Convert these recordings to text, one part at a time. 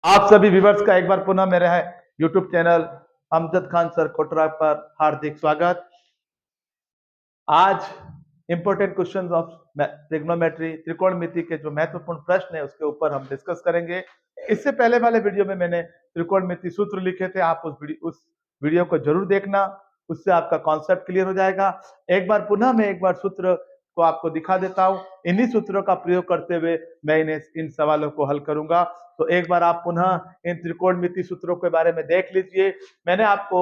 आप सभी व्यूवर्स का एक बार पुनः मेरे है YouTube channel Amjad Khan sir Kotra पर हार्दिक स्वागत। आज इंपॉर्टेंट क्वेश्चंस ऑफ ट्रिग्नोमेट्री त्रिकोणमिति के जो महत्वपूर्ण प्रश्न है उसके ऊपर हम डिस्कस करेंगे। इससे पहले वाले वीडियो में मैंने त्रिकोणमिति सूत्र लिखे थे, आप उस वीडियो को जरूर देखना, उससे आपका कॉन्सेप्ट क्लियर हो जाएगा। एक बार पुनः मैं एक बार सूत्र को आपको दिखा देता हूं, इन्हीं सूत्रों का प्रयोग करते हुए मैं इन सवालों को हल करूंगा। तो एक बार आप पुनः इन त्रिकोणमिति सूत्रों के बारे में देख लीजिए। मैंने आपको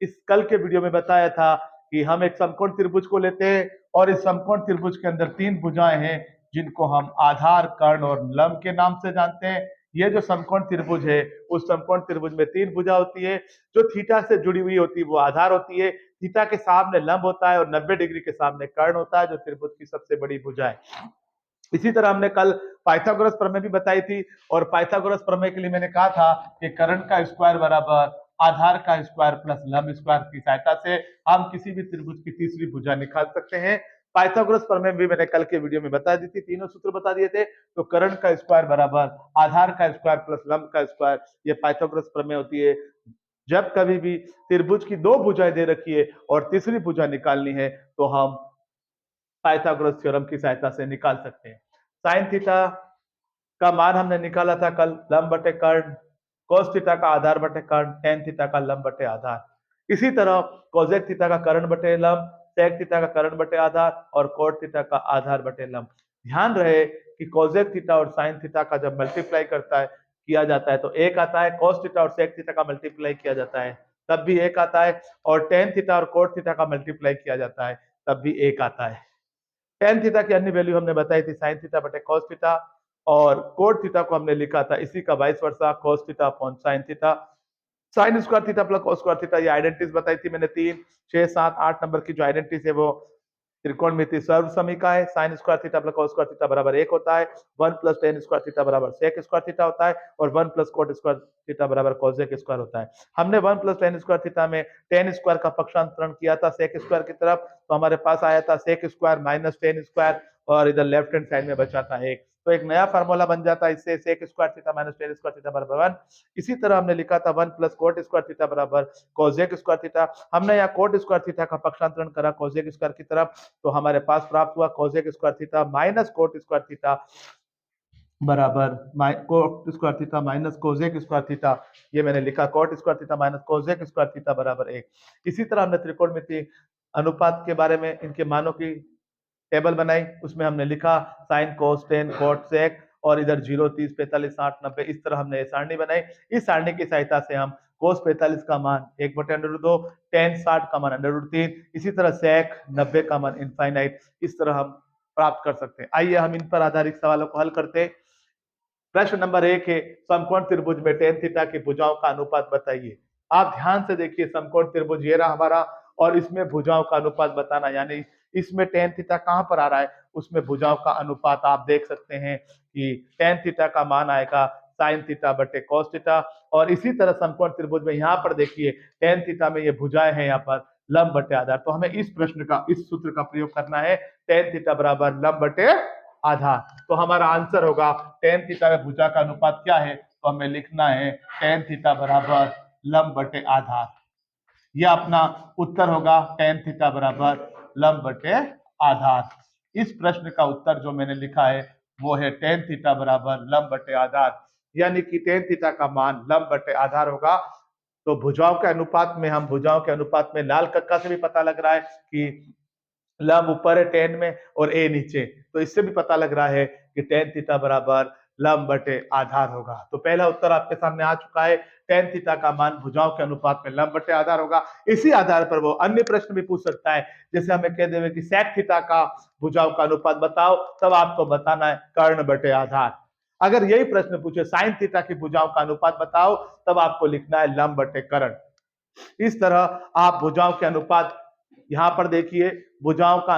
इस कल के वीडियो में बताया था कि हम एक समकोण त्रिभुज को लेते हैं और इस समकोण त्रिभुज के अंदर तीन भुजाएं हैं जिनको हम आधार, कर्ण और लंब के नाम से जानते हैं। ये जो समकोण त्रिभुज है उस समकोण त्रिभुज में तीन भुजा होती है। जो थीटा से जुड़ी हुई होती है वो आधार होती है, थीटा के सामने लंब होता है और 90 डिग्री के सामने कर्ण होता है जो त्रिभुज की सबसे बड़ी भुजा है। इसी तरह हमने कल पाइथागोरस प्रमेय भी बताई थी और पाइथागोरस प्रमेय के लिए मैंने कहा था कि कर्ण का स्क्वायर बराबर आधार का स्क्वायर प्लस लंब स्क्वायर की सहायता से हम किसी भी त्रिभुज की तीसरी भुजा निकाल सकते हैं। पाइथागोरस प्रमेय भी मैंने कल के वीडियो में बता दी थी, तीनों सूत्र बता दिए थे। तो कर्ण का स्क्वायर बराबर आधार का स्क्वायर प्लस लंब का स्क्वायर, ये पाइथागोरस प्रमेय होती है। जब कभी भी त्रिभुज की दो भुजाएं दे रखी है और तीसरी भुजा निकालनी है तो हम पाइथागोरस थ्योरम की सहायता से निकाल सकते हैं। साइन थीटा का मान हमने निकाला था कल, लंब बटे कर्ण, कोस थीटा का आधार बटे कर्ण, टेन थीटा का लंब बटे आधार। इसी तरह कोसेक थीटा का कर्ण बटे लंब, सेक थीटा का कर्ण बटे आधार और कोट थीटा का आधार बटे लंब। ध्यान रहे कि कोसेक थीटा और साइन थीटा का जब मल्टीप्लाई करता है किया जाता है तो एक आता है, कोस थीटा और सेक थीटा का मल्टीप्लाई किया जाता है तब भी एक आता है, और टेन थीटा और कोट थीटा का मल्टीप्लाई किया जाता है तब भी एक आता है। टेन थीटा की अन्य वैल्यू हमने बताई थी साइन थीटा बटे कॉस थीटा, और कोट थीटा को हमने लिखा था इसी का vice versa cos theta upon sine theta. Sine square theta plus cos square theta, ये आइडेंटिटीज बताई थी मैंने, 3, 6, 7, 8 नंबर की जो आइडेंटिटीज है वो त्रिकोणमिति सर्व समीका है। Sine square theta plus cos square theta बराबर 1 होता है, 1 प्लस टेन स्क्वायर थीटा बराबर सेक स्क्वायर थीटा होता है और 1 प्लस कोट स्क्वायर थीटा बराबर कोसेक स्क्वायर होता है। हमने 1 प्लस टेन स्क्वायर थीटा में टेन स्क्वायर का पक्षांतरण किया था सेक स्क्वायर की तरफ, तो हमारे पास आया था sec square minus tan square और इधर लेफ्ट हैंड साइड में बचा था एक, तो एक नया फार्मूला बन जाता है इससे, sec square theta minus tan square theta बराबर 1। इसी तरह हमने लिखा था 1 प्लस कोट स्क्वायर थीटा बराबर कोसेक स्क्वायर थीटा। हमने यहाँ कोट स्क्वायर थीटा का पक्षांतरण करा कोसेक स्क्वायर की तरफ, तो हमारे पास प्राप्त हुआ cosec square theta minus cot square theta बराबर cot square theta minus cosec square theta. ये मैंने लिखा cot square theta minus cosec square theta बराबर 1। इसी तरह हमने त्रिकोणमिति अनुपात के बारे में इनके मानों की टेबल बनाई, उसमें हमने लिखा sine cos tan cot sec और इधर 0, 30, 45, 60, 90, इस तरह हमने सारणी बनाई। इस सारणी की सहायता से हम कोस 45 का मान 1/√2, टेन 60 का मान √3, इसी तरह सेक 90 का मान इनफाइनाइट, इस तरह हम प्राप्त कर सकते हैं। आइए हम इन पर आधारित सवालों को हल करते हैं। प्रश्न नंबर 1 है, समकोण त्रिभुज में टेन थीटा की भुजाओं का अनुपात बताइए। आप ध्यान से देखिए, समकोण त्रिभुज ये रहा हमारा और इसमें भुजाओं का अनुपात बताना, यानी इसमें टेन थीटा कहां पर आ रहा है, उसमें भुजाओं का अनुपात आप देख सकते हैं कि टेन थीटा का मान आएगा साइन थीटा बटे कॉस थीटा। और इसी तरह समकोण त्रिभुज में यहाँ पर देखिए टेन थीटा में ये भुजाएं हैं यहाँ पर लंब बटे आधार, तो हमें इस प्रश्न का इस सूत्र का प्रयोग करना है, टेन थीटा बराबर लंब बटे आधार। तो हमारा आंसर होगा टेन थीटा में भुजा का अनुपात क्या है, तो हमें लिखना है टेन थीटा बराबर लंब बटे आधार। यह अपना उत्तर होगा, टेन थीटा बराबर लंब बटे आधार। इस प्रश्न का उत्तर जो मैंने लिखा है वो है टेन थीटा बराबर लंब बटे आधार, यानी कि टेन थीटा का मान लंब बटे आधार होगा। तो भुजाओं के अनुपात में, हम भुजाओं के अनुपात में लाल कक्का से भी पता लग रहा है कि लंब ऊपर है टेन में और ए नीचे, तो इससे भी पता लग रहा है कि टेन थीटा बराबर लंब बटे आधार होगा। तो पहला उत्तर आपके सामने आ चुका है, टेन थीटा का मान भुजाओं के अनुपात में लंब बटे आधार होगा। इसी आधार पर वो अन्य प्रश्न भी पूछ सकता है, जैसे हमें कह देवे कि सेक थीटा का भुजाओं का अनुपात बताओ, तब आपको बताना है कर्ण बटे आधार। अगर यही प्रश्न पूछे साइन थीटा की भुजाओं का अनुपात बताओ, तब आपको लिखना है लंब बटे कर्ण। इस तरह आप भुजाओं के अनुपात, यहां पर देखिए भुजाओं का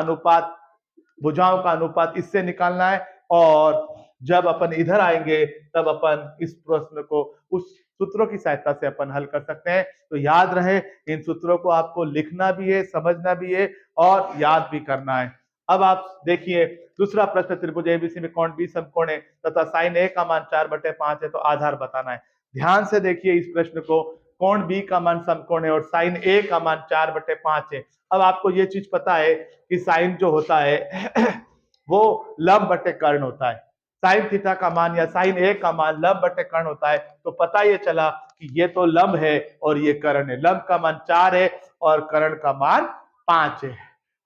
अनुपात इससे निकालना है, और जब अपन इधर आएंगे तब अपन इस प्रश्न को उस सूत्रों की सहायता से अपन हल कर सकते हैं। तो याद रहे, इन सूत्रों को आपको लिखना भी है, समझना भी है और याद भी करना है। अब आप देखिए दूसरा प्रश्न, त्रिभुज एबीसी में कोण 20 समकोण है तथा साइन ए का मान 4/5 है, तो आधार बताना है। ध्यान से देखिए इस प्रश्न को। कोण बी का मान समकोण है और साइन ए का मान 4/5 है। अब आपको ये चीज पता है कि साइन जो होता है वो लंब बटे कर्ण होता है। साइन थीटा का मान या साइन ए का मान लंब बटे कर्ण होता है। तो पता ये चला कि ये तो लंब है और ये कर्ण है। लंब का मान 4 है और कर्ण का मान 5 है।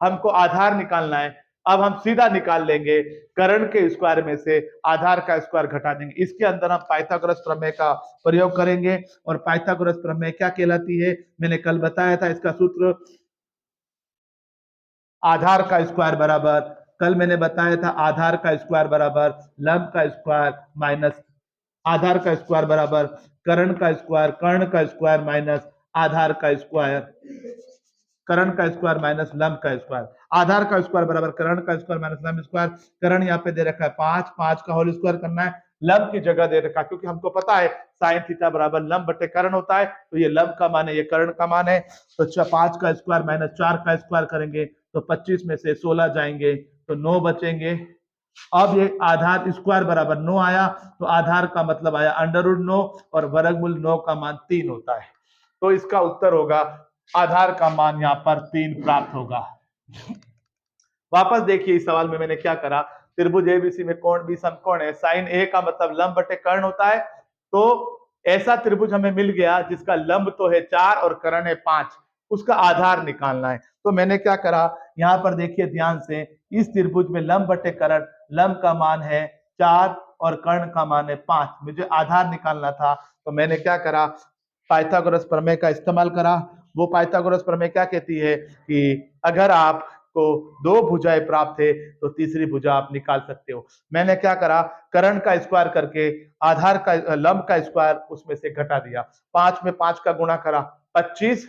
हमको आधार निकालना है। अब हम सीधा निकाल लेंगे कर्ण के स्क्वायर में से आधार का स्क्वायर घटा देंगे। इसके अंदर हम पाइथागोरस प्रमेय का प्रयोग करेंगे। और पाइथागोरस प्रमेय क्या कहलाती है? मैंने कल बताया था इसका सूत्र, आधार का स्क्वायर बराबर, कल मैंने बताया था आधार का स्क्वायर बराबर लंब का स्क्वायर माइनस आधार का स्क्वायर बराबर कर्ण का स्क्वायर, कर्ण का स्क्वायर माइनस आधार का स्क्वायर, कर्ण का स्क्वायर माइनस लंब का स्क्वायर। आधार का स्क्वायर बराबर कर्ण का स्क्वायर माइनस लंब स्क्वायर। कर्ण यहाँ पे दे रखा है 5, 5 का होल स्क्वायर करना है। लंब की जगह दे रखा है क्योंकि हमको पता है साइन थीटा बराबर लंब बटे कर्ण होता है। तो ये लंब का मान है, ये कर्ण का मान है। तो 5 का स्क्वायर माइनस 4 का स्क्वायर करेंगे तो 25 में से 16 जाएंगे तो 9 बचेंगे। अब ये आधार स्क्वायर बराबर 9 आया तो आधार का मतलब आया √9 और वर्गमूल 9 का मान 3 होता है। तो इसका उत्तर होगा, आधार का मान यहाँ पर 3 प्राप्त होगा। वापस देखिए इस सवाल में मैंने क्या करा। त्रिभुज एबीसी में कोण बी समकोण है। साइन ए का मतलब लंब बटे कर्ण होता है। तो ऐसा त्रिभुज हमें मिल गया जिसका लंब तो है 4 और कर्ण है 5, उसका आधार निकालना है। तो मैंने क्या करा, यहाँ पर देखिए ध्यान से, इस त्रिभुज में लंब बटे कर्ण, लंब का मान है 4 और कर्ण का मान है 5, मुझे आधार निकालना था। तो मैंने क्या करा, पाइथागोरस प्रमेय का इस्तेमाल करा। वो पाइथागोरस प्रमेय क्या कहती है कि अगर आपको 2 भुजाएं प्राप्त है तो तीसरी भुजा आप निकाल सकते हो। मैंने क्या करा, कर्ण का स्क्वायर करके आधार का लंब का स्क्वायर उसमें से घटा दिया। 5 में 5 का गुणा करा 25,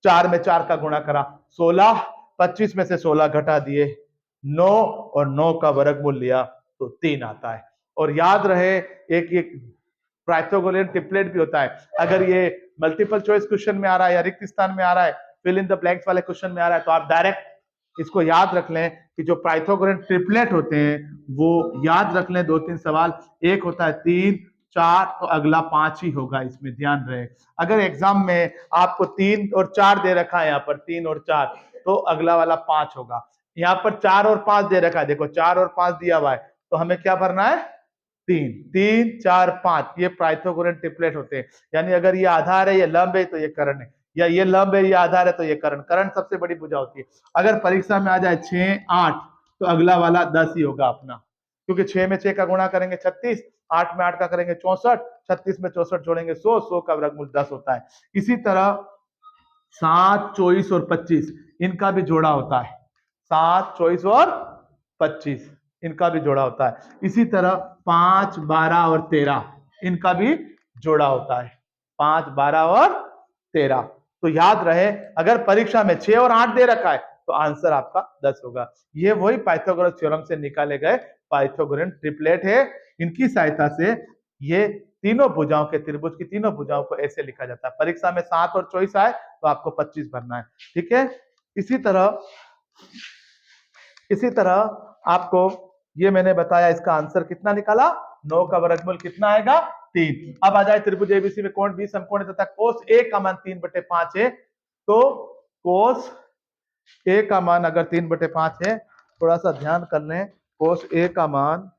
4 में 4 का गुणा करा 16, 25 में से 16 घटा दिए 9 और 9 का वर्गमूल लिया तो 3 आता है। और याद रहे एक पाइथागोरियन ट्रिपलेट भी होता है। अगर ये मल्टीपल चॉइस क्वेश्चन में आ रहा है या रिक्त स्थान में आ रहा है, फिल इन द ब्लैंक्स वाले क्वेश्चन में आ रहा है, तो आप डायरेक्ट इसको याद रख लें कि जो पाइथागोरियन ट्रिपलेट होते हैं वो याद रख लें। 2-3 सवाल, एक होता है 3, 4 तो अगला 5 ही होगा, इसमें ध्यान रहे। अगर एग्जाम में आपको 3 और 4 दे रखा है, यहाँ पर 3 और 4, तो अगला वाला 5 होगा। यहाँ पर 4 और 5 दे रखा है, देखो 4 और 5 दिया हुआ है, तो हमें क्या भरना है, 3, 3, 4, 5। ये पाइथागोरियन ट्रिपलेट होते हैं। यानी अगर ये आधार है, ये लंब है, तो ये कर्ण है, या ये लंब है, ये आधार है, तो ये कर्ण। कर्ण सबसे बड़ी भुजा होती है। अगर परीक्षा में आ जाए 6, 8 तो अगला वाला 10 ही होगा अपना, क्योंकि 6 में 6 का गुणा करेंगे 36, 8 में 8 का करेंगे 64, 36 में 64 जोड़ेंगे 100, 100 का वर्गमूल 10 होता है। इसी तरह 7, 24 और 25 इनका भी जोड़ा होता है। 7, 24 और 25 इनका भी जोड़ा होता है। इसी तरह 5, 12 और 13 इनका भी जोड़ा होता है। 5, 12 और 13। तो याद रहे, अगर परीक्षा में 6 और 8 दे रखा है तो आंसर आपका 10 होगा। ये वही पाइथागोरस थ्योरम से निकाले गए पाइथागोरियन ट्रिपलेट है। इनकी सहायता से ये तीनों भुजाओं के त्रिभुज की तीनों भुजाओं को ऐसे लिखा जाता है। परीक्षा में 7 और 24 आए तो आपको 25 भरना है, ठीक है। इसी तरह आपको ये मैंने बताया, इसका आंसर कितना निकाला, 9 का वर्गमूल कितना आएगा, 3। अब आ जाए त्रिभुज एबीसी में कोण बी समकोण तथा कोस ए का मान 3/5 है। तो कोस ए का मान अगर 3/5 है, थोड़ा सा ध्यान कर लें, कोस ए का मान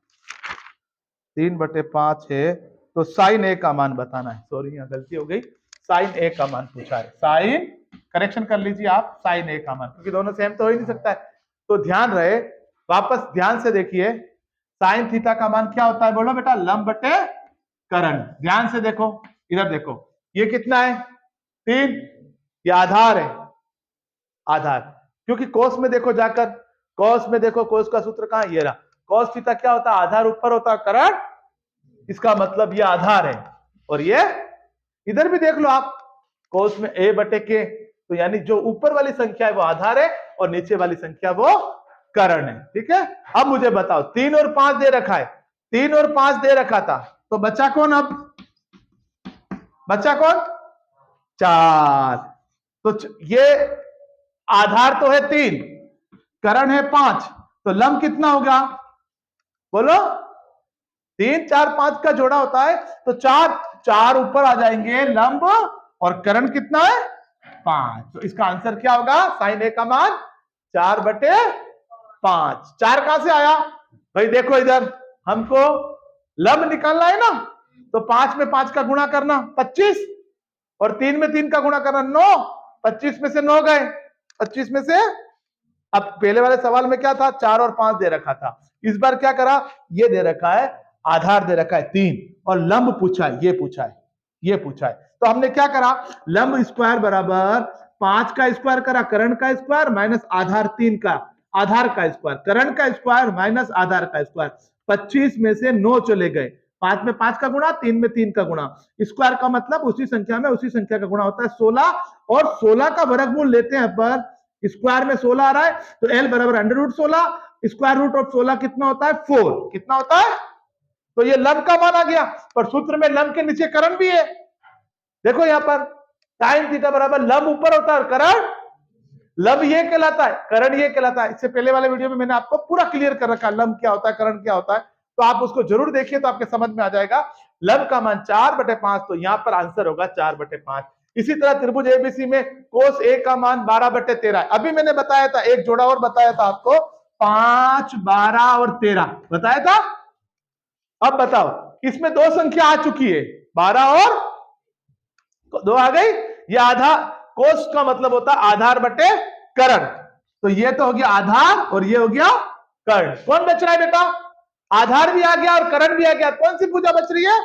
3/5 है तो साइन ए का मान बताना है। सॉरी यहाँ गलती हो गई, साइन ए का मान पूछा है। साइन, करेक्शन कर लीजिए आप, साइन ए का मान, क्योंकि दोनों सेम तो हो ही नहीं सकता है। तो ध्यान रहे, वापस ध्यान से देखिए, साइन थीटा का मान क्या होता है, बोलो बेटा, लंब बटे कर्ण। ध्यान से देखो, इधर देखो, ये कितना है, 3, ये आधार है, आधार। क्योंकि कोस में देखो जाकर, कोस में देखो, कोस का सूत्र कहां, ये रहा। कोस थीटा क्या होता है, आधार ऊपर होता है, कर्ण, इसका मतलब ये आधार है। और ये इधर भी देख लो आप, कोस में a/k, तो यानी जो ऊपर वाली संख्या है वो आधार है और नीचे वाली संख्या वो कर्ण है, ठीक है। अब मुझे बताओ, 3 और 5 दे रखा है, 3 और 5 दे रखा था, तो बचा कौन, अब बचा कौन, 4। तो ये आधार तो है 3, कर्ण है 5, तो लंब कितना होगा, बोलो, 3, 4, 5 का जोड़ा होता है, तो 4, 4 ऊपर आ जाएंगे लंब, और करण कितना है 5। तो इसका आंसर क्या होगा, साइन ए का मान 4/5। 4 कहां से आया भाई, देखो इधर हमको लंब निकालना है ना, तो 5 में 5 का गुणा करना 25, और 3 में 3 का गुणा करना 9। 25 में से 9 गए, 25 में से, अब पहले वाले सवाल में क्या था, 4 और 5 दे रखा था, इस बार क्या करा, ये दे रखा है, आधार दे रखा है 3, और लंब पूछा है, ये पूछा है, ये पूछा है। तो हमने क्या करा, लंब स्क्वायर बराबर 5 का स्क्वायर करा, करण का स्क्वायर माइनस आधार 3 का, आधार का स्क्वायर, करण का स्क्वायर माइनस आधार का स्क्वायर। 25 में से 9 चले गए, 5 में 5 का गुणा, 3 में 3 का गुणा, स्क्वायर का मतलब उसी संख्या में उसी संख्या का गुणा होता है 16, और 16 का वर्गमूल लेते हैं पर स्क्वायर में 16 आ रहा है, तो एल बराबर √16, स्क्वायर रूट ऑफ 16 कितना होता है 4, कितना होता है, तो ये लंब का मान आ गया। पर सूत्र में लंब के नीचे करण भी है, देखो यहां पर साइन थीटा बराबर लंब ऊपर होता है और करण, लंब ये कहलाता है, करण ये कहलाता है। इससे पहले वाले वीडियो में मैंने आपको पूरा क्लियर कर रखा है लंब क्या होता है, करण क्या होता है, तो आप उसको जरूर देखिए तो आपके समझ में आ जाएगा। लंब का मान 4/5, तो यहां पर आंसर होगा 4/5। इसी तरह त्रिभुज एबीसी में कोस ए का मान 12/13 है। अभी मैंने बताया था, एक जोड़ा और बताया था आपको, 5, 12 और 13 बताया था। अब बताओ, इसमें 2 संख्या आ चुकी है, 12 और 2 आ गई, ये आधा, कोस का मतलब होता है आधार बटे करण, तो ये तो हो गया आधार और ये हो गया कर्ण। कौन बच रहा है बेटा, आधार भी आ गया और करण भी आ गया, कौन सी भुजा बच रही है,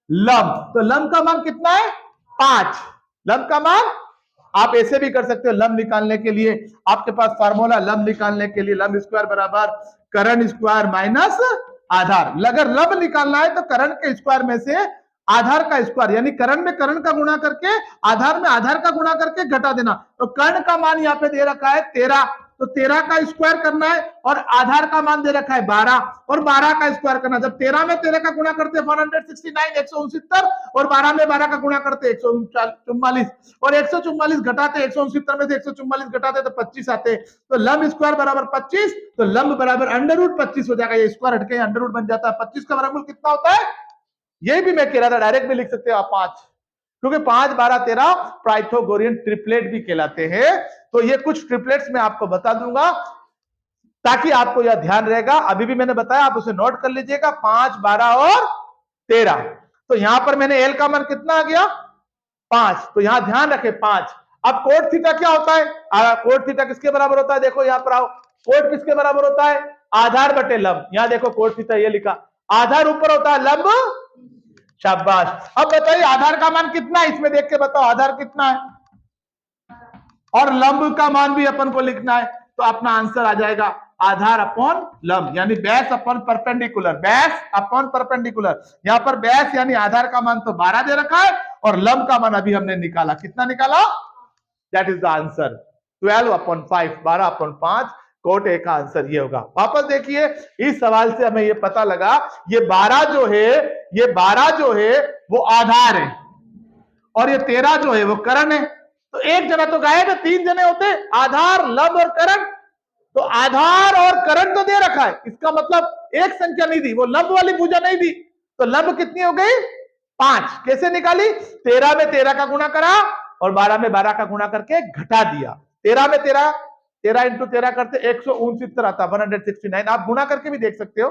लंब। तो लंब का मान कितना है 5, लंब का मान, आप ऐसे भी कर सकते हो लंब निकालने के लिए, आपके पास फार्मूला लंब निकालने के लिए, लंब स्क्वायर बराबर करण स्क्वायर माइनस आधार। अगर लंब निकालना है तो करण के स्क्वायर में से आधार का स्क्वायर, यानी करण में करण का गुणा करके आधार में आधार का गुणा करके घटा देना। तो कर्ण का मान यहाँ पे दे रखा है 13, तो 13 का स्क्वायर करना है, और आधार का मान दे रखा है 12, और 12 का स्क्वायर करना। जब 13 में 13 का गुणा करते 169 169, और 12 में 12 का गुणा करते 144, और 144 घटाते 169 में से 144 घटाते तो 25 आते। तो लंब स्क्वायर बराबर 25, तो लंब बराबर √25 हो जाएगा, ये स्क्वायर हटके अंडर बन जाता है। 25 का वर्गमूल कितना होता है, ये भी मैं कह रहा था, डायरेक्ट भी लिख सकते हो आप 5, क्योंकि 5, 12, 13 पाइथागोरियन ट्रिपलेट भी कहलाते हैं। तो ये कुछ ट्रिपलेट्स मैं आपको बता दूंगा ताकि आपको यह ध्यान रहेगा। अभी भी मैंने बताया, आप उसे नोट कर लीजिएगा, 5, 12 और 13। तो यहां पर मैंने एल का मान कितना आ गया 5, तो यहां ध्यान रखें 5। अब कोट थीटा क्या होता है, कोट थीटा किसके बराबर होता है, देखो यहां पर आओ, कोट किसके बराबर होता है, आधार बटे लंब। यहां देखो कोट थीटा ये लिखा, आधार ऊपर होता है, लंब, शाबाश। अब बताइए आधार का मान कितना है, इसमें देख के बताओ आधार कितना है, और लंब का मान भी अपन को लिखना है। तो अपना आंसर आ जाएगा आधार अपॉन लंब, यानी base upon perpendicular, base upon perpendicular. यहां पर बेस यानी आधार का मान तो 12 दे रखा है, और लंब का मान अभी हमने निकाला, कितना निकाला, that is the answer 12/5, 12/5। Cot A का आंसर ये होगा। वापस देखिए, इस सवाल से हमें ये पता लगा, ये 12 जो है, ये 12 जो है वो आधार है, और ये 13 जो है वो करण है। तो एक जना तो गायब है, 3 जने होते, आधार, लंब और करण। तो आधार और करण तो दे रखा है, इसका मतलब एक संख्या नहीं दी, वो लंब वाली भुजा नहीं दी। तो लंब कितनी हो गई 5, कैसे निकाली, 13 में 13 का गुणा करा और 12 में 12 का गुणा करके घटा दिया। 13 में 13, 13 इंटू 13 करते 169 आता, 169, आप गुणा करके भी देख सकते हो।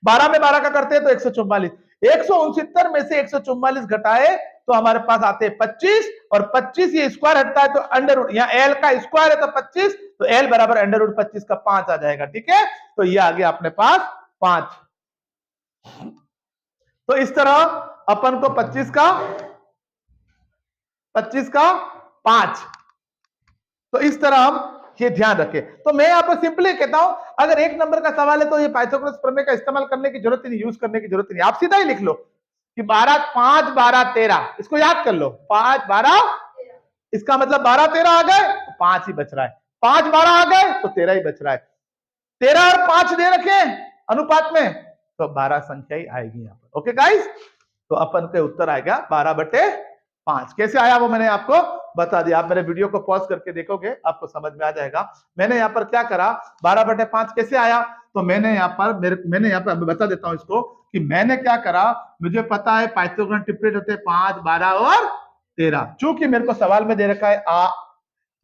12 में 12 का करते हैं तो 144, 169 में से 144 घटाए तो हमारे पास आते हैं 25, और 25 ये स्क्वायर हटता है तो अंडर रूट, यहाँ एल का स्क्वायर है तो 25, तो एल बराबर √25 का 5 आ जाएगा, ठीक है। तो ये आ गया अपने पास 5। तो इस तरह अपन को 25 का 5, तो इस तरह हम ये ध्यान रखें। तो मैं यहां पर सिंपली कहता हूं, अगर एक नंबर का सवाल है तो ये पाइथागोरस प्रमेय का इस्तेमाल करने की जरूरत नहीं, यूज करने की जरूरत नहीं, आप सीधा ही लिख लो कि 12, 5, 12, 13, इसको याद कर लो, 5, 12, इसका मतलब 12, 13 आ गए तो 5 ही बच रहा है, 5, 12 आ गए तो 13 ही बच रहा है, 13 और 5 दे रखे अनुपात में, तो 12 संख्या ही आएगी यहां पर। ओके गाइस, तो अपन के उत्तर आएगा 12/5। कैसे आया वो मैंने आपको बता दिया, आप मेरे वीडियो को पॉज करके देखोगे आपको समझ में आ जाएगा। मैंने यहाँ पर क्या करा, 12/5 कैसे आया, तो मैंने यहाँ पर बता देता हूं इसको कि मैंने क्या करा, मुझे पता है पाइथागोरस ट्रिपलेट होते हैं 5, 12 और 13। चूंकि मेरे को सवाल में दे रखा है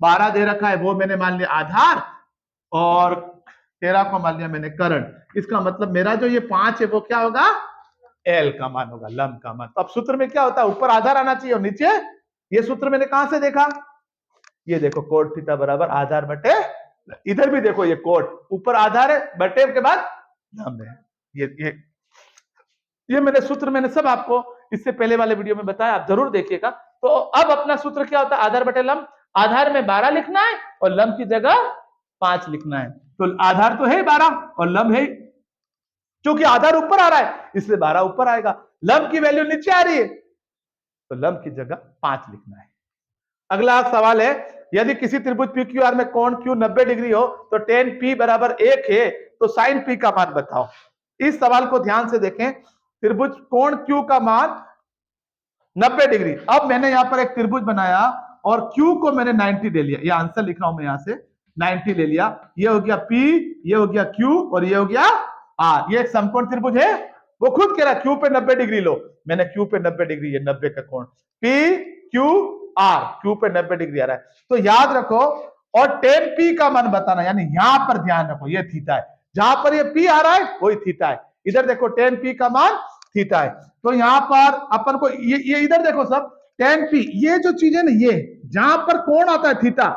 12 दे रखा है, वो मैंने मान लिया आधार, और 13 को मान लिया मैंने करंट। इसका मतलब मेरा जो ये 5 है वो क्या होगा, एल का मान होगा, लंब का मान। तो अब सूत्र में क्या होता है, ऊपर आधार आना चाहिए और नीचे, ये सूत्र मैंने कहां से देखा, ये देखो कोट थीटा बराबर आधार बटे, इधर भी देखो ये कोट, ऊपर आधार है, बटे के बाद लंब है। ये मैंने सूत्र मैंने सब आपको इससे पहले वाले वीडियो में बताया, आप जरूर देखिएगा। तो अब अपना सूत्र क्या होता है, आधार बटे लंब। आधार में 12 लिखना है और लंब की जगह 5 लिखना है। तो आधार तो है 12 और लंब है, क्योंकि आधार ऊपर आ रहा है इसलिए 12 ऊपर आएगा, लंब की वैल्यू नीचे आ रही है तो लंब की जगह 5 लिखना है। अगला सवाल है, यदि किसी त्रिभुज पी क्यू आर में कोण क्यू 90 डिग्री हो तो tan p बराबर 1 है, तो sin p का मान बताओ। इस सवाल को ध्यान से देखें, त्रिभुज कोण क्यू का मान 90 डिग्री। अब मैंने यहां पर एक त्रिभुज बनाया और क्यू को मैंने 90 ले लिया, ये आंसर लिख रहा हूं मैं यहां से, 90 ले लिया। ये हो गया P, ये हो गया Q और ये हो गया R। ये एक समकोण त्रिभुज है, वो खुद कह रहा है Q पे 90 डिग्री लो, मैंने Q पे 90 डिग्री, ये 90 का कोण, P Q R, Q पे 90 डिग्री आ रहा है। तो याद रखो, और tan P का मान बताना, यानी यहां पर ध्यान रखो, ये थीटा है, जहां पर ये P आ रहा है वही थीटा है। इधर देखो tan P का मान थीटा है, तो यहां पर अपन को ये इधर देखो सब tan P, ये जो चीज है ना, ये जहां पर कोण आता है थीटा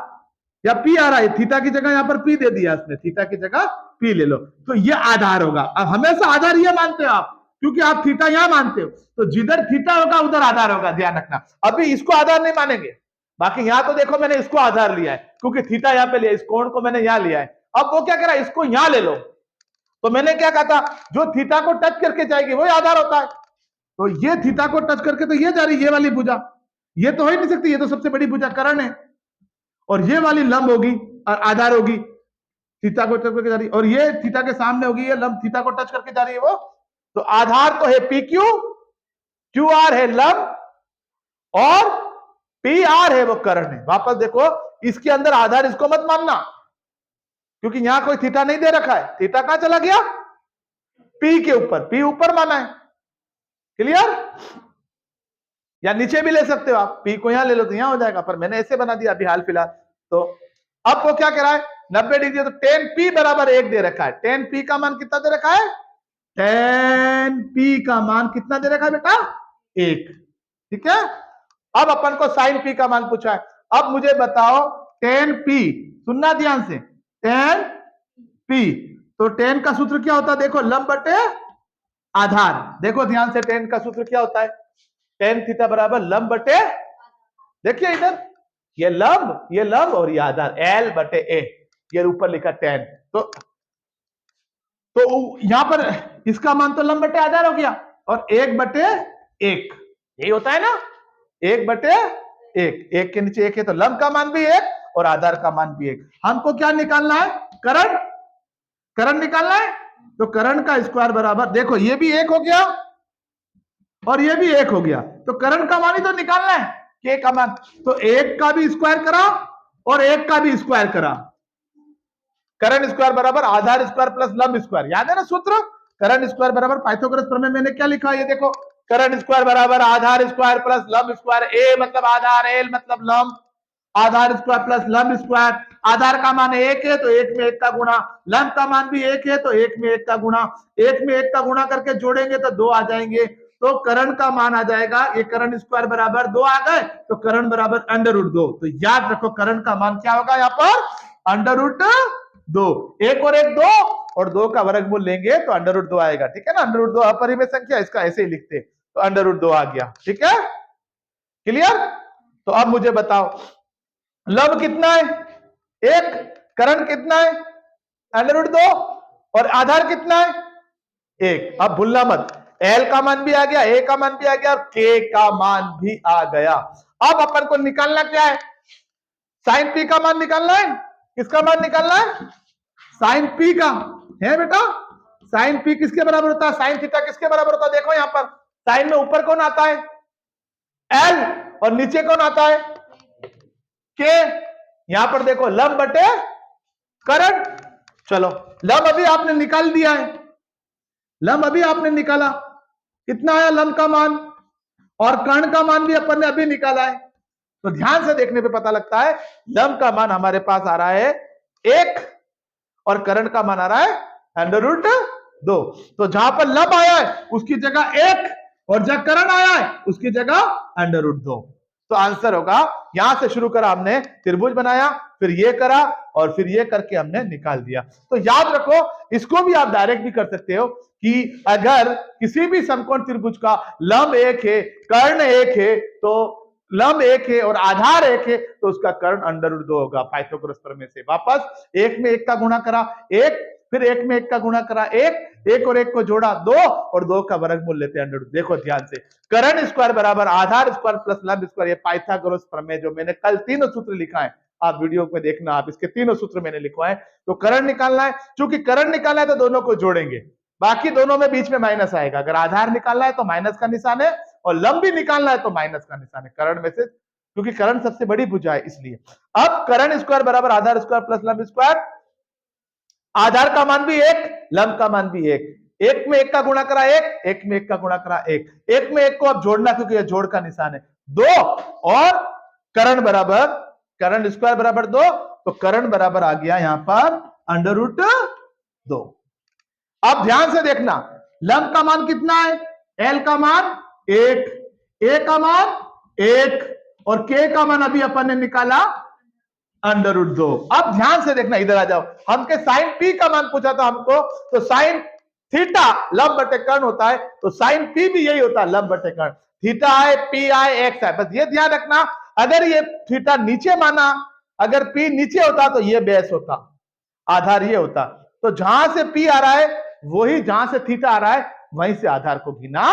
या P आ रहा है, थीटा की जगह यहां पर P दे दिया इसने, थीटा की जगह P ले लो, तो ये आधार होगा। अब हमेशा आधार ये मानते हो आप, क्योंकि आप थीटा यहां मानते हो, तो जिधर थीटा होगा उधर आधार होगा, ध्यान रखना। अभी इसको आधार नहीं मानेंगे, बाकी यहां तो देखो मैंने इसको आधार लिया है, क्योंकि थीटा यहां पे लिया, इस कोण को मैंने यहां लिया है। अब वो क्या कह रहा है, इसको यहां ले लो, तो मैंने क्या कहा था, जो थीटा को टच करके जाएगी वही आधार होता है। तो ये थीटा को टच करके तो ये जा रही, ये वाली भुजा, ये तो हो ही नहीं सकती, ये तो सबसे बड़ी भुजा कर्ण है, और ये वाली लंब होगी और आधार होगी, थीटा को टच करके जा रही, और ये थीटा के सामने होगी, ये लंब थीटा को टच करके जा रही है वो। तो आधार तो है पी क्यू, क्यू आर है लंब, और पी आर है वो कर्ण है। वापस देखो, इसके अंदर आधार इसको मत मानना, क्योंकि यहां कोई थीटा नहीं दे रखा है, थीटा कहां चला गया, पी के ऊपर, पी ऊपर माना है, क्लियर। या नीचे भी ले सकते हो आप, पी को यहां ले लो तो यहां हो जाएगा, पर मैंने ऐसे बना दिया अभी हाल फिलहाल। तो अब वो क्या कह रहा है, 90 डिग्री, तो tan p बराबर 1 दे रखा है। tan p का मान कितना दे रखा है, tan p का मान कितना दे रखा है बेटा, 1, ठीक है। अब अपन को sin p का मान पूछा है। अब मुझे बताओ tan p, सुनना ध्यान से, tan p, तो tan का सूत्र क्या होता है, देखो लंब बटे आधार, देखो ध्यान से, tan का सूत्र क्या होता है, tan थीटा बराबर लंब बटे, देखिए इधर ये लंब और ये आधार, L बटे A, ये ऊपर लिखा tan। तो यहां पर इसका मान तो लंब बटे आधार हो गया, और 1 बटे 1, यही होता है ना, 1 बटे 1, 1 के नीचे 1 है तो लंब का मान भी 1 और आधार का मान भी 1। हमको क्या निकालना है, कर्ण निकालना है। तो कर्ण का स्क्वायर बराबर, देखो ये भी 1 हो गया और ये भी 1 हो गया, तो कर्ण का मान ही तो निकालना है, के का मान। तो 1 का भी स्क्वायर करा और 1 का भी स्क्वायर करा, कर्ण स्क्वायर बराबर आधार स्क्वायर प्लस लंब स्क्वायर, याद है ना सूत्र, कर्ण स्क्वायर बराबर पाइथागोरस प्रमेय मैंने क्या लिखा, ये देखो, कर्ण स्क्वायर बराबर आधार स्क्वायर प्लस लंब स्क्वायर, ए मतलब आधार, एल मतलब लंब, आधार स्क्वायर प्लस लंब स्क्वायर। आधार का मान 1 है तो 1 में 1 का गुणा, लंब का मान भी 1 है तो 1 में 1 का गुणा, 1 में 1 का गुणा करके जोड़ेंगे तो 2 आ जाएंगे, तो कर्ण का मान आ जाएगा, ये कर्ण स्क्वायर बराबर 2 आ गए, तो कर्ण बराबर √2। तो याद रखो कर्ण का मान क्या होगा, यहाँ पर √2, 1 और 1 2, और 2 का वर्गमूल लेंगे तो √2 आएगा, ठीक है ना। √2 अपरिमेय संख्या, इसका ऐसे ही लिखते, तो √2 आ गया, ठीक है, क्लियर। तो अब मुझे बताओ लंब कितना है 1, कर्ण कितना है √2, और आधार कितना है 1। अब भूलना मत, L का मान भी आ गया, A का मान भी आ गया, और K का मान भी आ गया। अब अपन को निकालना क्या है, sin P का मान निकालना है। किसका मान निकालना है, sin P का, है बेटा, sin P किसके बराबर होता है, sin थीटा किसके बराबर होता है, देखो यहां पर sin में ऊपर कौन आता है L, और नीचे कौन आता है K। यहां पर देखो लंब बटे कर्ण, चलो लंब अभी आपने निकाल दिया है, लंब अभी आपने निकाला, कितना आया लंब का मान, और कर्ण का मान भी अपन ने अभी निकाला है। तो ध्यान से देखने पे पता लगता है लंब का मान हमारे पास आ रहा है 1 और कर्ण का मान आ रहा है √2। तो जहां पर लंब आया है उसकी जगह 1 और जहां कर्ण आया है उसकी जगह √2। तो आंसर होगा, यहां से शुरू करा हमने, त्रिभुज बनाया, फिर ये करा और फिर ये करके हमने निकाल दिया। तो याद रखो, इसको भी आप डायरेक्ट भी कर सकते हो कि अगर किसी भी समकोण त्रिभुज का लंब 1 है, कर्ण 1 है, तो लंब 1 है और आधार 1 है, तो उसका कर्ण √2 होगा। पाइथागोरस प्रमेय से वापस 1 में 1 का गुणा करा 1, फिर 1 में 1 का गुणा करा 1 और 1 को जोड़ा 2 और 2 का वर्गमूल लेते हैं √2। देखो ध्यान से, कर्ण स्क्वायर बराबर आधार स्क्वायर प्लस लंब स्क्वायर, ये पाइथागोरस प्रमेय जो मैंने कल तीनों सूत्र लिखा है, आप वीडियो में देखना, आप इसके तीनों सूत्र मैंने लिखवा है। तो कर्ण निकालना है, चूंकि कर्ण निकालना है तो दोनों को जोड़ेंगे, बाकी दोनों में बीच में माइनस आएगा। अगर आधार निकालना है तो माइनस का निशान है, और लंब भी निकालना है तो माइनस का निशान है कर्ण में से, क्योंकि कर्ण सबसे बड़ी भुजा है इसलिए। अब कर्ण स्क्वायर बराबर आधार स्क्वायर प्लस लंब स्क्वायर, आधार का मान भी 1, लंब का मान भी 1, 1 में 1 का गुणा करा 1, 1 में 1 का गुणा करा 1, 1 में 1 को अब जोड़ना, क्योंकि यह जोड़ का निशान है 2, और कर्ण बराबर कर्ण स्क्वायर बराबर 2, तो कर्ण बराबर आ गया यहां पर √2। अब ध्यान से देखना, लंब का मान कितना है, एल का मान 1, ए का मान 1 और के का मान अभी अपन ने निकाला √2। अब ध्यान से देखना, इधर आ जाओ, हमके साइन पी का मान पूछा था हमको, तो साइन थीटा लंब बटे कर्ण होता है, तो साइन पी भी यही होता है, लंब बटे कर्ण। थीटा है, पी है, एक्स है, बस ये ध्यान रखना, अगर ये थीटा नीचे माना, अगर पी नीचे होता तो ये बेस होता, आधार ये होता। तो जहां से पी आ रहा है वही, जहां से थीटा आ रहा है वहीं से आधार को गिना।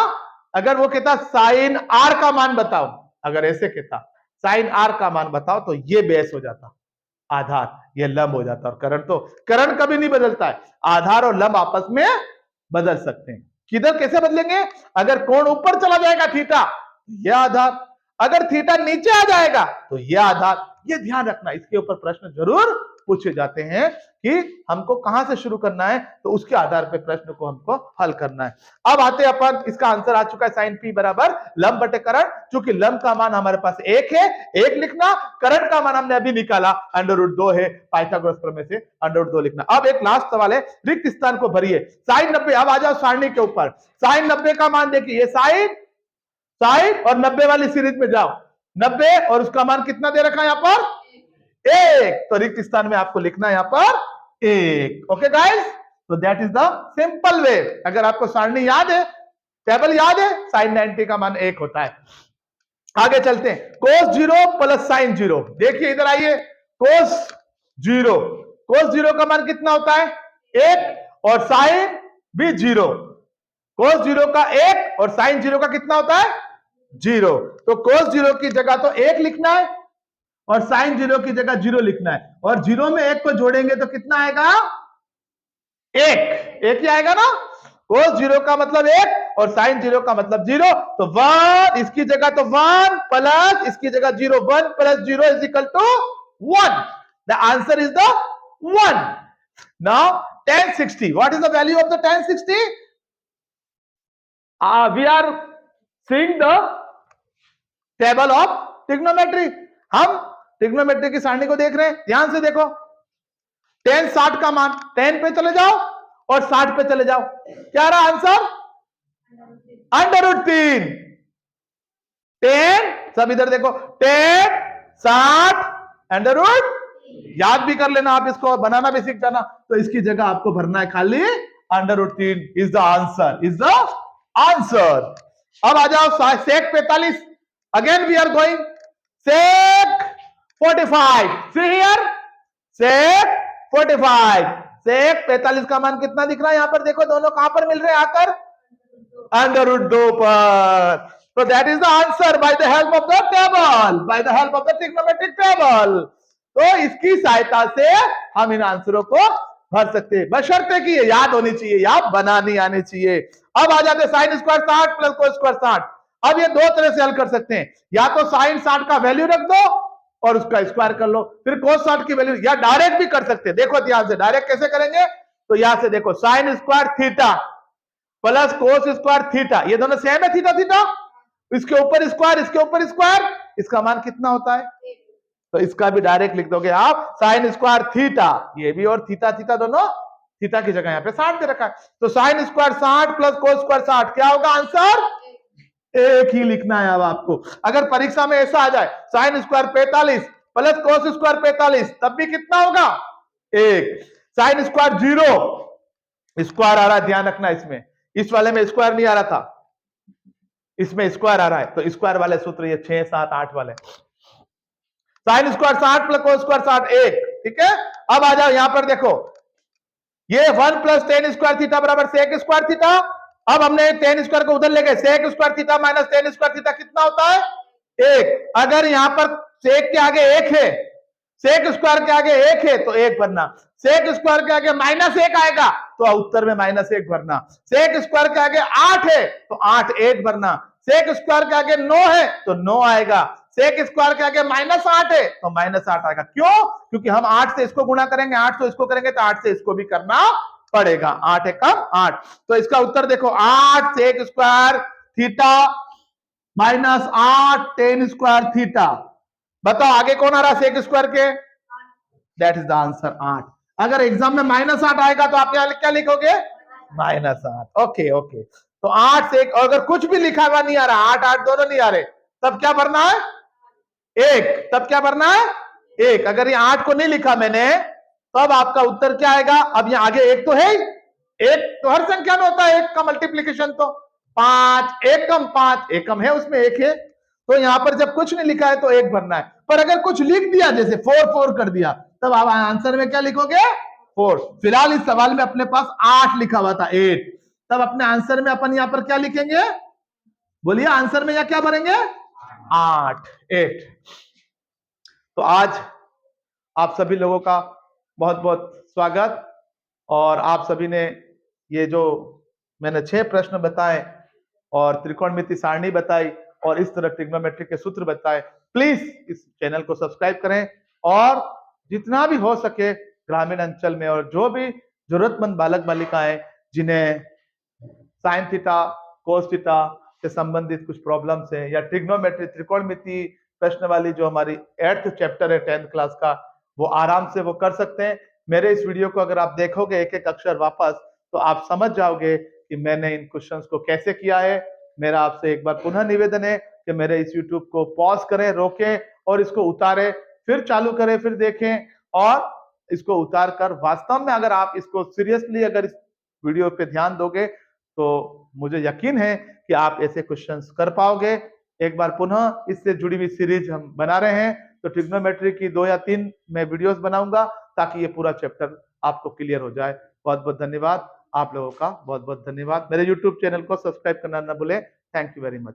अगर वो कहता साइन आर का मान बताओ, अगर ऐसे कहता साइन आर का मान बताओ, तो ये बेस हो जाता आधार, ये लंब हो जाता। और कर्ण, तो कर्ण कभी नहीं बदलता है, आधार और लंब आपस में बदल सकते हैं। किधर कैसे बदलेंगे, अगर कोण ऊपर चला जाएगा थीटा, यह आधार, अगर थीटा नीचे आ जाएगा तो यह आधार। ये ध्यान रखना, इसके ऊपर प्रश्न जरूर पूछे जाते हैं कि हमको कहां से शुरू करना है, तो उसके आधार पर प्रश्न को हमको हल करना है। अब आते हैं अपन, इसका आंसर आ चुका है साइन पी बराबर लंब बटे कर्ण, चूंकि लंब का मान हमारे पास 1 है, 1 लिखना, कर्ण का मान हमने अभी निकाला √2 है, पाइथागोरस प्रमेय से √2 लिखना। अब एक लास्ट सवाल है, रिक्त स्थान को भरिए, साइन 90। अब आ जाओ सारणी के ऊपर, साइन 90 का मान देखिए, ये साइन और 90 वाली सीरीज में जाओ, 90 और उसका मान कितना दे रखा है यहां पर 1, तो रिक्त स्थान में आपको लिखना है यहां पर 1। ओके गाइस, तो that is the simple way. अगर आपको सारणी याद है, टेबल याद है, साइन 90 का मान 1 होता है। आगे चलते हैं, cos 0 प्लस साइन 0, देखिए इधर आइए, cos 0 का मान कितना होता है 1, और साइन भी 0, cos 0 का 1 और साइन 0 का कितना होता है 0। तो cos 0 की जगह तो 1 लिखना है और साइन 0 की जगह 0 लिखना है, और 0 में 1 को जोड़ेंगे तो कितना आएगा 1 ही आएगा ना। cos 0 का मतलब 1 और साइन 0 का मतलब 0, तो 1 इसकी जगह तो 1 प्लस इसकी जगह 0, 1 plus 0 is equal to 1। The answer is the 1। Now tan 60, what is the value of the tan 60? We are seeing the table of trigonometry. हम ट्रिग्नोमेट्री की सारणी को देख रहे हैं, ध्यान से देखो, tan 60 का मान, tan पे चले जाओ और 60 पे चले जाओ, क्या रहा आंसर √3। tan, सब इधर देखो, tan 60 √ याद भी कर लेना, आप इसको बनाना भी सीख जाना, तो इसकी जगह आपको भरना है खाली √3 is the answer, is the answer. अब आ जाओ sec 45, again we are going sec 45, see here sec 45, sec 45 का मान कितना दिख रहा है यहां पर, देखो दोनों कहां पर मिल रहे हैं आकर √2 पर। तो that is the answer by the help of the table, by the help of the trigonometric table. तो इसकी सहायता से हम इन आंसरों को भर सकते हैं, बशर्ते कि ये याद होनी चाहिए या बनानी आनी चाहिए। अब आ जाते sine square 60 plus cos square 60। अब ये दो तरह से हल कर सकते हैं, या तो साइन 60 का वैल्यू रख दो और उसका स्क्वायर कर लो, फिर कोस 60 की वैल्यू, या डायरेक्ट भी कर सकते हैं। देखो ध्यान से, डायरेक्ट कैसे करेंगे, तो यहां से देखो sine square theta, plus cos square theta, ये दोनों सेम है थीटा थीटा, इसके ऊपर स्क्वायर, इसके ऊपर स्क्वायर, इसका मान कितना होता है? तो इसका भी डायरेक्ट लिख दोगे आप साइन स्क्वायर थीटा, ये भी और थीटा थीटा दोनों थीटा की जगह यहाँ पे 60 दे रखा है, तो sine square 60 plus cos square 60, क्या होगा आंसर? एक ही लिखना है अब आपको। अगर परीक्षा में ऐसा आ जाए sine square 45 plus cos square 45, तब भी कितना होगा? एक। साइन स्क्वायर 0 स्क्वायर आ रहा है, ध्यान रखना इसमें, इस वाले में स्क्वायर नहीं आ रहा था, इसमें स्क्वायर आ रहा है, तो स्क्वायर वाले सूत्र ये 6 7 8 वाले, sine square 60 plus cos square 60, एक। ठीक है, अब आ जाओ यहां पर देखो, ये 1 प्लस टेन स्क्वायर थीटा बराबर सेक स्क्वायर थीटा, अब हमने टेन स्क्वायर को उधर ले गए, sec square theta minus tan square theta कितना होता है? एक। अगर यहां पर सेक के आगे एक है, सेक स्क्वायर के आगे एक है तो एक भरना, सेक स्क्वायर के आगे माइनस एक आएगा तो उत्तर में माइनस एक भरना, सेक स्क्वायर के आगे 8 है तो 8 एक भरना, सेक स्क्वायर के आगे 9 है तो 9 आएगा, सेक स्क्वायर के आगे -8 है तो -8 आएगा। क्यों? क्योंकि हम 8 से इसको गुणा करेंगे, 8 से इसको करेंगे तो 8 से इसको भी करना पड़ेगा, 8 एकम 8। तो इसका उत्तर देखो 8 sec square theta -8 tan square theta. बताओ आगे कौन आ रहा है सेक स्क्वायर के? That is the answer 8। अगर एग्जाम में -8 आएगा तो आप क्या लिखोगे? -8। ओके ओके, तो 8 से अगर कुछ भी लिखा हुआ नहीं आ रहा, 8 8 दोनों नहीं आ रहे, तब क्या भरना है? एक। तब क्या भरना है? एक। अगर ये 8 को नहीं लिखा मैंने, तब आपका उत्तर क्या आएगा? अब ये आगे एक तो है, एक तो हर संख्या में होता है, एक का मल्टीप्लीकेशन तो 5 एकम 5 एकम है, उसमें एक है, तो यहां पर जब कुछ नहीं लिखा है तो एक भरना है। पर अगर कुछ लिख दिया, जैसे 4 4 कर दिया, तब आप आंसर में क्या लिखोगे? 4। फिलहाल इस सवाल में अपने पास 8 लिखा हुआ था, 8, तब अपने आंसर में अपन यहां पर क्या लिखेंगे? बोलिए आंसर में या क्या भरेंगे? 8 8। तो आज आप सभी लोगों का बहुत बहुत स्वागत, और आप सभी ने ये जो मैंने 6 प्रश्न बताए और त्रिकोणमिति सारणी बताई और इस तरह ट्रिग्नोमेट्री के सूत्र बताए, प्लीज इस चैनल को सब्सक्राइब करें और जितना भी हो सके ग्रामीण अंचल में और जो भी जरूरतमंद बालक बालिकाएं जिन्हें साइन थीटा कोस थीटा से संबंधित कुछ प्रॉब्लम्स है, या ट्रिग्नोमेट्री त्रिकोणमिति प्रश्न वाली जो हमारी 8th चैप्टर है 10th क्लास का, वो आराम से वो कर सकते हैं। मेरे इस वीडियो को अगर आप देखोगे एक एक अक्षर वापस, तो आप समझ जाओगे कि मैंने इन क्वेश्चंस को कैसे किया है। मेरा आपसे एक बार पुनः निवेदन है कि मेरे इस YouTube को पॉज करें, रोकें और इसको उतारें, फिर चालू करें, फिर देखें, और इसको उतार कर वास्तव में अगर आप इसको सीरियसली अगर इस वीडियो पे ध्यान दोगे तो मुझे यकीन है कि आप ऐसे क्वेश्चंस कर पाओगे। एक बार पुनः इससे जुड़ी हुई सीरीज हम बना रहे हैं, तो ट्रिग्नोमेट्री की 2 या 3 मैं वीडियोस बनाऊंगा ताकि ये पूरा चैप्टर आपको क्लियर हो जाए। बहुत बहुत धन्यवाद, आप लोगों का बहुत बहुत धन्यवाद। मेरे YouTube चैनल को सब्सक्राइब करना ना भूलें। Thank you very much.